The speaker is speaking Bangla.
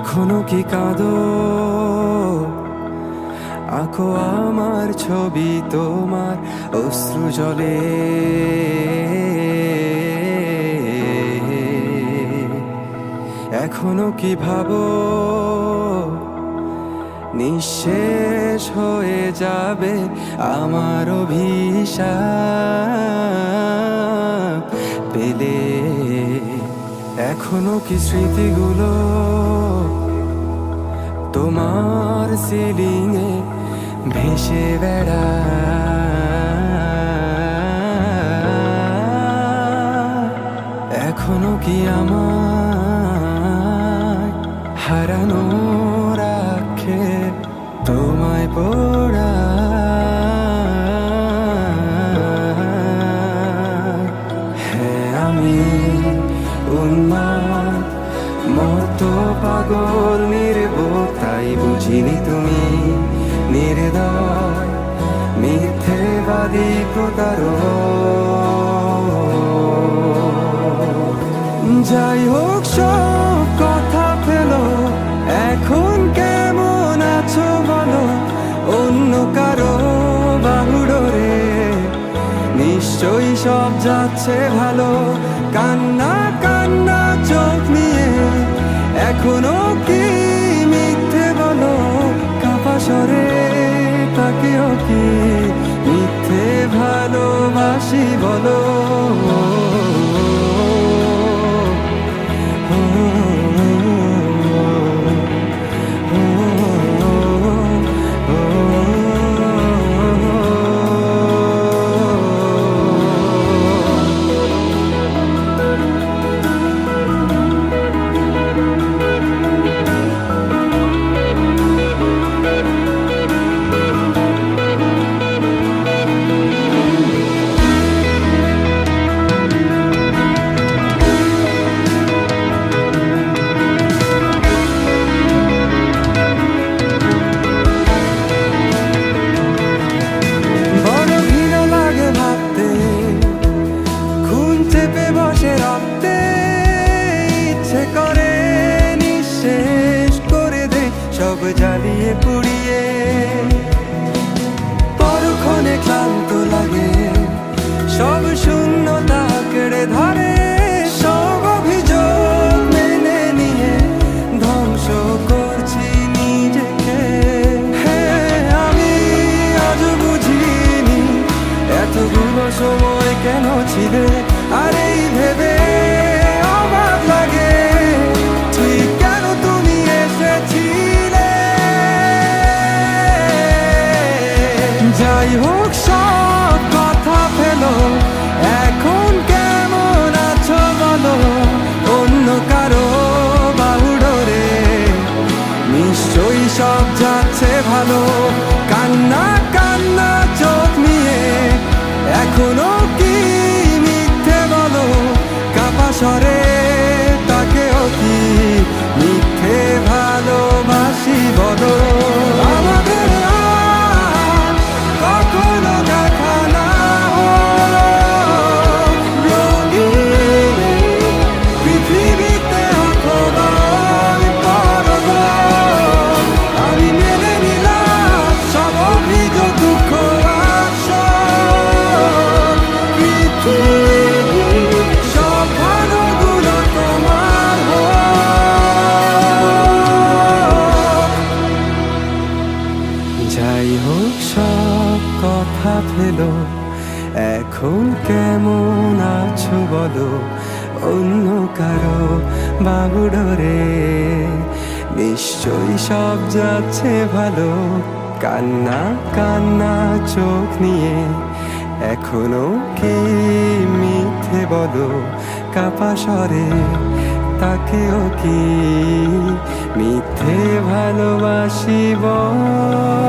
এখনো কি কাঁদো? আঁকো আমার ছবি তোমার অশ্রু জলে। এখনো কি ভাবো নিঃশেষ হয়ে যাবে আমার অভিশাপ পেলে? এখনো কি স্মৃতিগুলো তোমার সিলিংয়ে ভেসে বেড়ায়? এখনো কি আমায় হারানো রাখে তোমায় পড়া? হ্যাঁ, আমি উন্মাদ মতো পাগল নির্বোধ, তাই বুঝিনি তুমি নির্দয় মিথ্যেবাদী প্রতারক। যাই হোক সব কথা ফেলো, এখন কেমন আছো বলো? অন্য কারো বাহুডোরে নিশ্চয়ই সব যাচ্ছে ভালো। কান্না কান্না চোখ নিয়ে এখনো কি মিথ্যে বলো? কাপা স্বরে তাকেও কি মিথ্যে ভালোবাসি বলো? জ্বালিয়ে পুড়িয়ে পরক্ষণে ক্লান্ত লাগে, সব শূন্যতা কেড়ে ধরে। সব অভিযোগ মেনে নিয়ে ধ্বংস করছি নিজেকে। হ্যাঁ, আমি আজ বুঝিনি এতগুলো সময় কেন ছিলে। আর এই ভেবে অবাক লাগে ঠিক কেন তুমি এসেছিলে। যাই হোক সব কথা ফেলো, এখন কেমন আছো বলো? অন্য কারো বাহুডোরে নিশ্চয়ই সব যাচ্ছে ভালো। কান্না কান্না চোখ নিয়ে এখনো কি মিথ্যে বলো? কাপা স্বরে তাকেও কি মিথ্যে ভালোবাসি বলো? আমাদের কখনো দেখা না হলো রঙিন পৃথিবীতে অথবা পরব। আমি মেনে নিলাম সব অভিযোগ, দুঃখ আসল। পৃথিবীর সব ভালোগুলো তোমার হোক। যাই হোক সব কথা ফেলো, এখন কেমন আছো বলো? অন্য কারো বাহুডোরে নিশ্চয়ই সব যাচ্ছে ভালো। কান্না কান্না চোখ নিয়ে এখনো কি মিথ্যে বলো? কাপা স্বরে তাকেও কি মিথ্যে ভালোবাসি বলো?